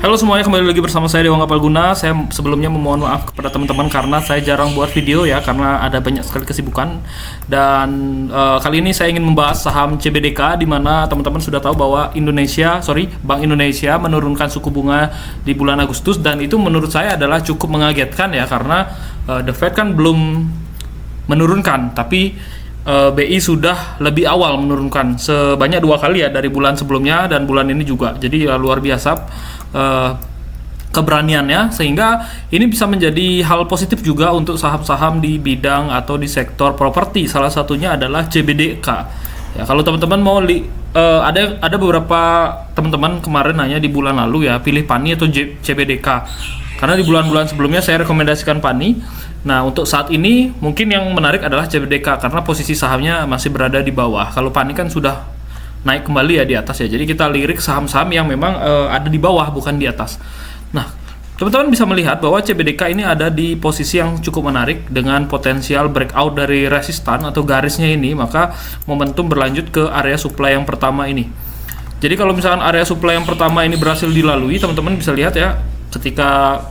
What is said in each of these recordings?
Halo semuanya, kembali lagi bersama saya Dewa Gapalguna. Saya sebelumnya memohon maaf kepada teman-teman karena saya jarang buat video ya, karena ada banyak sekali kesibukan. Dan kali ini saya ingin membahas saham CBDK, di mana teman-teman sudah tahu bahwa Bank Indonesia menurunkan suku bunga di bulan Agustus, dan itu menurut saya adalah cukup mengagetkan ya, karena The Fed kan belum menurunkan, tapi BI sudah lebih awal menurunkan sebanyak 2 kali ya, dari bulan sebelumnya dan bulan ini juga. Jadi luar biasa keberaniannya, sehingga ini bisa menjadi hal positif juga untuk saham-saham di bidang atau di sektor properti. Salah satunya adalah CBDK. Ya, kalau teman-teman mau ada beberapa teman-teman kemarin nanya di bulan lalu ya, pilih PANI atau CBDK. Karena di bulan-bulan sebelumnya saya rekomendasikan PANI. Nah, untuk saat ini mungkin yang menarik adalah CBDK karena posisi sahamnya masih berada di bawah. Kalau PANI kan sudah naik kembali ya di atas ya. Jadi kita lirik saham-saham yang memang ada di bawah, bukan di atas. Nah, teman-teman bisa melihat bahwa CBDK ini ada di posisi yang cukup menarik dengan potensial breakout dari resistan atau garisnya ini, maka momentum berlanjut ke area supply yang pertama ini. Jadi kalau misalkan area supply yang pertama ini berhasil dilalui, teman-teman bisa lihat ya, ketika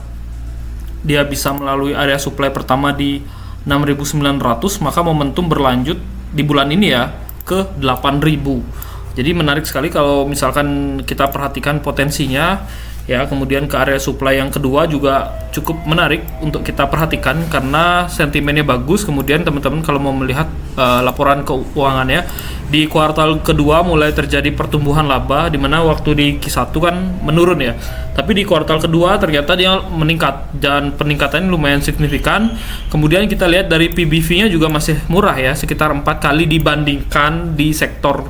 dia bisa melalui area supply pertama di 6.900, maka momentum berlanjut di bulan ini ya ke 8.000. Jadi menarik sekali kalau misalkan kita perhatikan potensinya ya. Kemudian ke area supply yang kedua juga cukup menarik untuk kita perhatikan karena sentimennya bagus. Kemudian teman-teman kalau mau melihat laporan keuangannya di kuartal kedua mulai terjadi pertumbuhan laba, di mana waktu di Q1 kan menurun ya. Tapi di kuartal kedua ternyata dia meningkat dan peningkatannya lumayan signifikan. Kemudian kita lihat dari PBV-nya juga masih murah ya, sekitar 4 kali dibandingkan di sektor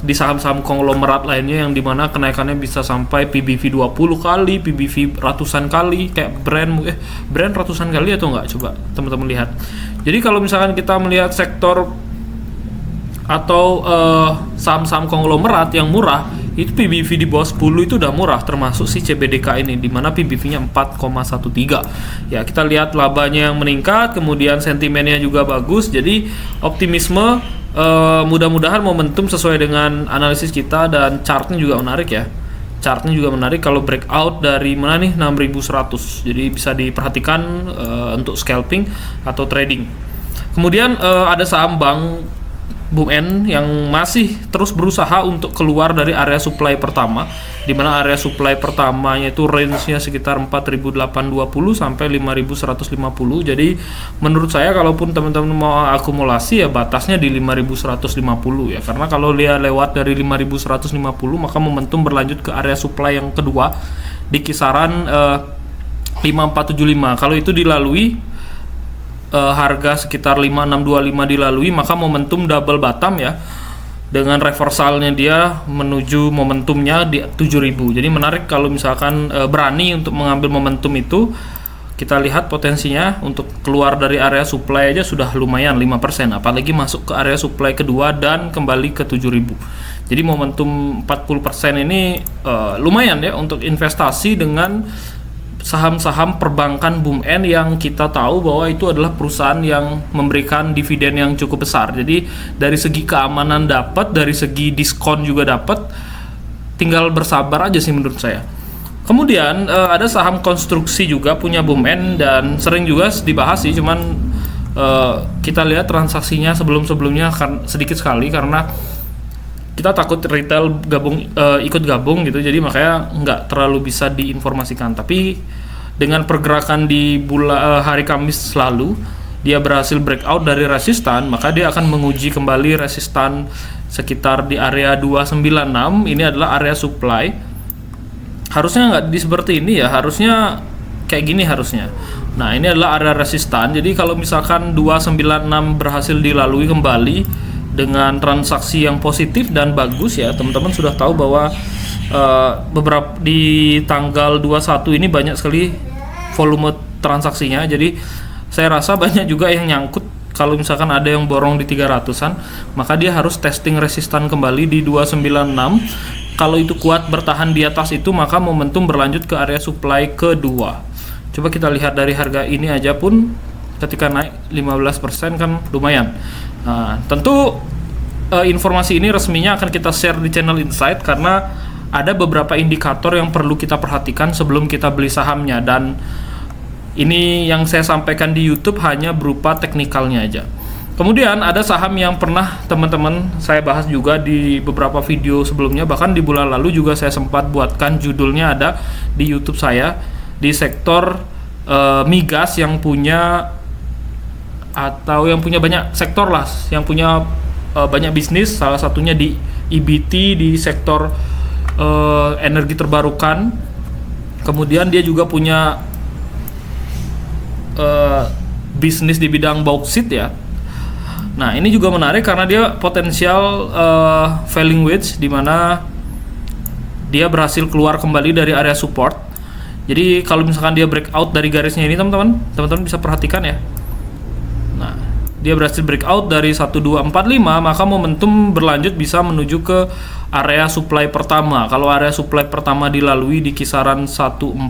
di saham-saham konglomerat lainnya, yang dimana kenaikannya bisa sampai PBV 20 kali, PBV ratusan kali, kayak brand ratusan kali atau enggak, coba teman-teman lihat. Jadi kalau misalkan kita melihat sektor atau saham-saham konglomerat yang murah, itu PBV di bawah 10 itu udah murah, termasuk si CBDK ini, dimana PBV-nya 4,13. Ya, kita lihat labanya yang meningkat, kemudian sentimennya juga bagus, jadi optimisme. Mudah-mudahan momentum sesuai dengan analisis kita, dan chartnya juga menarik ya. Chartnya juga menarik kalau breakout dari mana nih, 6.100. Jadi bisa diperhatikan untuk scalping atau trading. Kemudian ada saham Bank BUMN yang masih terus berusaha untuk keluar dari area supply pertama, di mana area supply pertamanya itu range-nya sekitar 4.820 sampai 5.150. Jadi menurut saya kalaupun teman-teman mau akumulasi ya batasnya di 5.150 ya, karena kalau dia lewat dari 5.150 maka momentum berlanjut ke area supply yang kedua di kisaran 5.475. Kalau itu dilalui, harga sekitar 5.625 dilalui, maka momentum double bottom ya, dengan reversalnya dia menuju momentumnya di 7.000. Jadi menarik kalau misalkan berani untuk mengambil momentum itu. Kita lihat potensinya untuk keluar dari area supply aja sudah lumayan 5%, apalagi masuk ke area supply kedua dan kembali ke 7.000. Jadi momentum 40% ini lumayan ya untuk investasi dengan saham-saham perbankan BUMN yang kita tahu bahwa itu adalah perusahaan yang memberikan dividen yang cukup besar. Jadi dari segi keamanan dapat, dari segi diskon juga dapat, tinggal bersabar aja sih menurut saya. Kemudian ada saham konstruksi juga punya BUMN dan sering juga dibahas sih, cuman kita lihat transaksinya sebelum-sebelumnya kan sedikit sekali karena kita takut retail ikut gabung gitu, jadi makanya nggak terlalu bisa diinformasikan. Tapi dengan pergerakan di hari Kamis lalu, dia berhasil breakout dari resistan, maka dia akan menguji kembali resistan sekitar di area 296. Ini adalah area supply. Harusnya nggak seperti ini ya, harusnya kayak gini harusnya. Nah, ini adalah area resistan. Jadi kalau misalkan 296 berhasil dilalui kembali dengan transaksi yang positif dan bagus ya, teman-teman sudah tahu bahwa beberapa di tanggal 21 ini banyak sekali volume transaksinya. Jadi saya rasa banyak juga yang nyangkut. Kalau misalkan ada yang borong di 300-an, maka dia harus testing resistan kembali di 296. Kalau itu kuat bertahan di atas itu, maka momentum berlanjut ke area supply kedua. Coba kita lihat dari harga ini aja pun ketika naik 15% kan lumayan. Nah, tentu informasi ini resminya akan kita share di channel Insight karena ada beberapa indikator yang perlu kita perhatikan sebelum kita beli sahamnya, dan ini yang saya sampaikan di YouTube hanya berupa teknikalnya aja. Kemudian ada saham yang pernah teman-teman saya bahas juga di beberapa video sebelumnya, bahkan di bulan lalu juga saya sempat buatkan judulnya, ada di YouTube saya, di sektor migas yang punya atau yang punya banyak sektor lah, yang punya banyak bisnis, salah satunya di EBT di sektor energi terbarukan. Kemudian dia juga punya bisnis di bidang bauksit ya. Nah, ini juga menarik karena dia potensial falling wedge, di mana dia berhasil keluar kembali dari area support. Jadi kalau misalkan dia breakout dari garisnya ini, teman-teman bisa perhatikan ya. Nah, dia berhasil breakout dari 1245, maka momentum berlanjut bisa menuju ke area supply pertama. Kalau area supply pertama dilalui di kisaran 1420,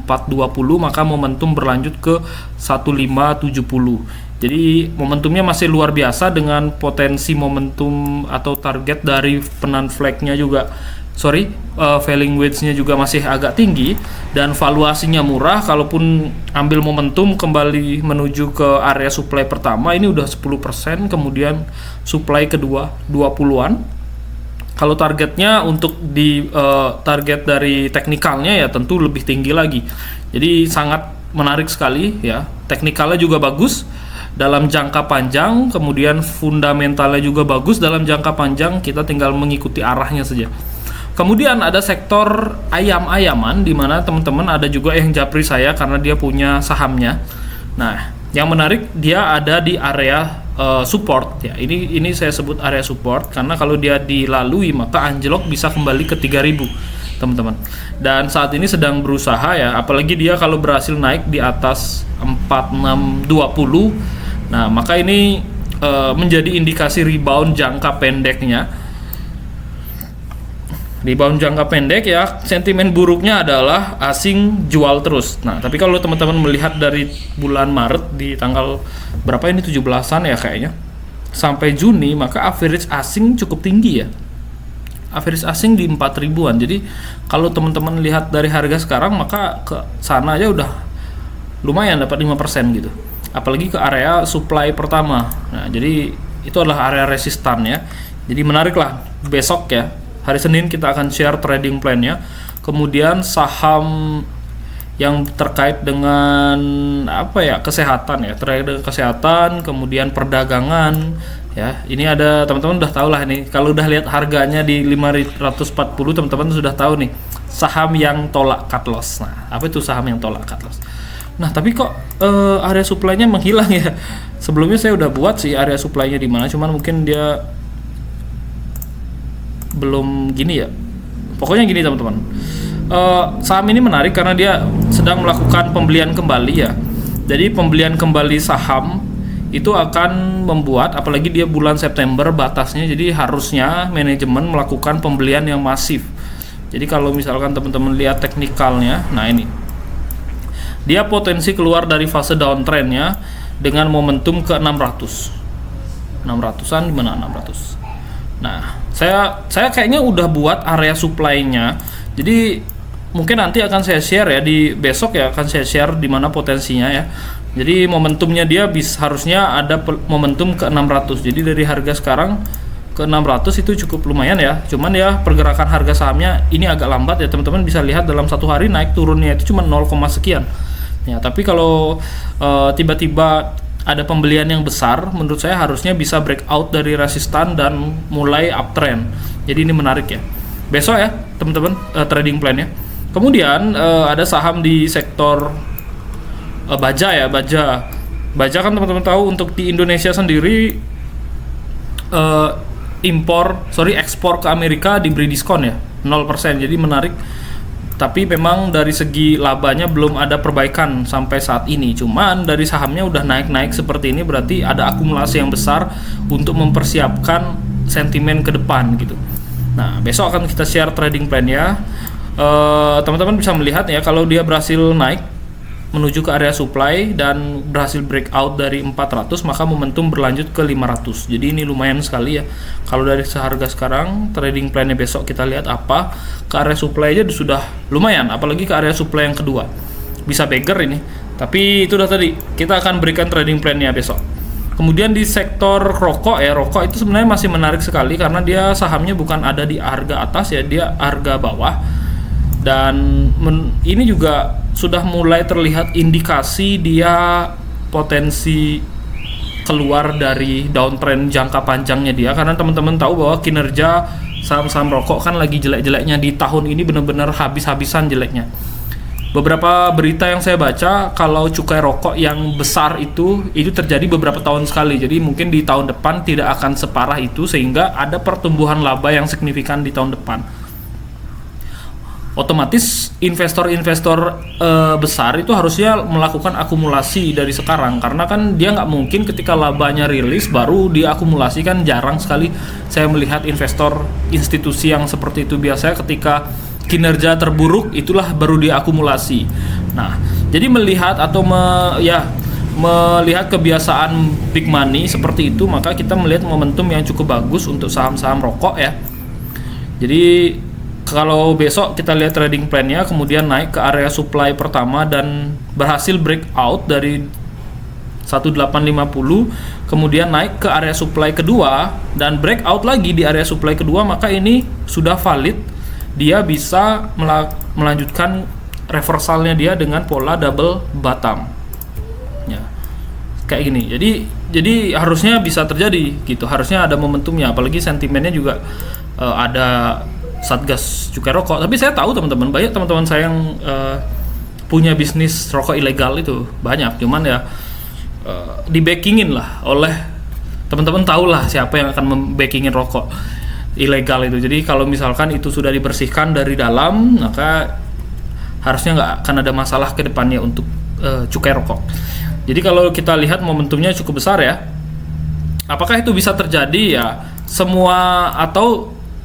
maka momentum berlanjut ke 1570. Jadi momentumnya masih luar biasa dengan potensi momentum atau target dari penan flagnya juga, falling wedge-nya juga masih agak tinggi, dan valuasinya murah. Kalaupun ambil momentum kembali menuju ke area supply pertama, ini udah 10%, kemudian supply kedua 20-an. Kalau targetnya untuk di target dari teknikalnya ya tentu lebih tinggi lagi. Jadi sangat menarik sekali ya. Teknikalnya juga bagus dalam jangka panjang, kemudian fundamentalnya juga bagus dalam jangka panjang, kita tinggal mengikuti arahnya saja. Kemudian ada sektor ayam-ayaman, di mana teman-teman ada juga yang japri saya karena dia punya sahamnya. Nah, yang menarik dia ada di area support ya. Ini saya sebut area support karena kalau dia dilalui maka anjlok bisa kembali ke 3000, teman-teman. Dan saat ini sedang berusaha ya, apalagi dia kalau berhasil naik di atas 4620. Nah, maka ini menjadi indikasi rebound jangka pendeknya. Rebound jangka pendek ya, sentimen buruknya adalah asing jual terus. Nah, tapi kalau teman-teman melihat dari bulan Maret di tanggal berapa ini, 17-an ya kayaknya, sampai Juni, maka average asing cukup tinggi ya. Average asing di 4.000-an. Jadi kalau teman-teman lihat dari harga sekarang, maka ke sana aja udah lumayan dapat 5% gitu. Apalagi ke area supply pertama. Nah, jadi itu adalah area resistan ya. Jadi menarik lah, besok ya, hari Senin kita akan share trading plan-nya. Kemudian saham yang terkait dengan kesehatan ya, terkait dengan kesehatan, kemudian perdagangan ya. Ini ada, teman-teman udah tahu lah ini. Kalau udah lihat harganya di 540, teman-teman sudah tahu nih, saham yang tolak cut loss. Nah, apa itu saham yang tolak cut loss? Nah, tapi kok area supply-nya menghilang ya? Sebelumnya saya udah buat sih area supply-nya di mana, cuman mungkin dia belum gini ya. Pokoknya gini teman-teman, saham ini menarik karena dia sedang melakukan pembelian kembali ya. Jadi pembelian kembali saham itu akan membuat, apalagi dia bulan September batasnya, jadi harusnya manajemen melakukan pembelian yang masif. Jadi kalau misalkan teman-teman lihat teknikalnya, nah ini dia potensi keluar dari fase downtrendnya dengan momentum ke 600-an, di mana 600. Nah, saya kayaknya udah buat area supply-nya. Jadi mungkin nanti akan saya share ya, di besok ya akan saya share di mana potensinya ya. Jadi momentumnya dia harusnya ada momentum ke 600. Jadi dari harga sekarang ke 600 itu cukup lumayan ya. Cuman ya pergerakan harga sahamnya ini agak lambat ya, teman-teman bisa lihat dalam satu hari naik turunnya itu cuma 0, sekian. Ya, tapi kalau tiba-tiba ada pembelian yang besar, menurut saya harusnya bisa breakout dari resistan dan mulai uptrend. Jadi ini menarik ya. Besok ya teman-teman trading plan-nya. Kemudian ada saham di sektor baja ya, baja kan teman-teman tahu untuk di Indonesia sendiri ekspor ke Amerika diberi diskon ya 0%. Jadi menarik. Tapi memang dari segi labanya belum ada perbaikan sampai saat ini. Cuman dari sahamnya udah naik-naik seperti ini, berarti ada akumulasi yang besar untuk mempersiapkan sentimen ke depan gitu. Nah, besok akan kita share trading plan-nya. Teman-teman bisa melihat ya, kalau dia berhasil naik menuju ke area supply dan berhasil breakout dari 400, maka momentum berlanjut ke 500. Jadi ini lumayan sekali ya. Kalau dari seharga sekarang, trading plan-nya besok kita lihat apa. Ke area supply aja sudah lumayan, apalagi ke area supply yang kedua. Bisa beggar ini. Tapi itu udah tadi, kita akan berikan trading plan-nya besok. Kemudian di sektor rokok ya, rokok itu sebenarnya masih menarik sekali karena dia sahamnya bukan ada di harga atas ya, dia harga bawah. Dan ini juga sudah mulai terlihat indikasi dia potensi keluar dari downtrend jangka panjangnya dia, karena teman-teman tahu bahwa kinerja saham-saham rokok kan lagi jelek-jeleknya di tahun ini, benar-benar habis-habisan jeleknya. Beberapa berita yang saya baca, kalau cukai rokok yang besar itu terjadi beberapa tahun sekali. Jadi mungkin di tahun depan tidak akan separah itu, sehingga ada pertumbuhan laba yang signifikan di tahun depan. Otomatis investor-investor besar itu harusnya melakukan akumulasi dari sekarang, karena kan dia nggak mungkin ketika labanya rilis baru dia akumulasi, kan jarang sekali saya melihat investor institusi yang seperti itu. Biasanya ketika kinerja terburuk itulah baru dia akumulasi. Nah, jadi melihat atau melihat kebiasaan big money seperti itu, maka kita melihat momentum yang cukup bagus untuk saham-saham rokok ya. Jadi kalau besok kita lihat trading plan-nya, kemudian naik ke area supply pertama dan berhasil breakout dari 1850, kemudian naik ke area supply kedua dan breakout lagi di area supply kedua, maka ini sudah valid. Dia bisa melanjutkan reversalnya dia dengan pola double bottom. Ya. Kayak gini. Jadi harusnya bisa terjadi gitu. Harusnya ada momentumnya, apalagi sentimennya juga ada Satgas cukai rokok. Tapi saya tahu teman-teman, banyak teman-teman saya yang punya bisnis rokok ilegal itu banyak. Cuman ya di backingin lah oleh teman-teman, tahulah siapa yang akan membackingin rokok ilegal itu. Jadi kalau misalkan itu sudah dibersihkan dari dalam, maka harusnya nggak akan ada masalah ke depannya untuk cukai rokok. Jadi kalau kita lihat momentumnya cukup besar ya. Apakah itu bisa terjadi ya?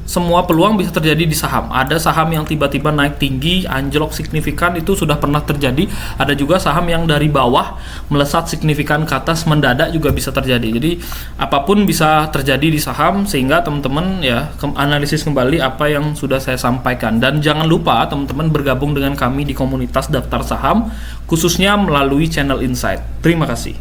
Semua peluang bisa terjadi di saham. Ada saham yang tiba-tiba naik tinggi, anjlok signifikan, itu sudah pernah terjadi. Ada juga saham yang dari bawah melesat signifikan ke atas mendadak juga bisa terjadi. Jadi apapun bisa terjadi di saham, sehingga teman-teman ya analisis kembali apa yang sudah saya sampaikan. Dan jangan lupa teman-teman bergabung dengan kami di komunitas daftar saham, khususnya melalui channel Insight. Terima kasih.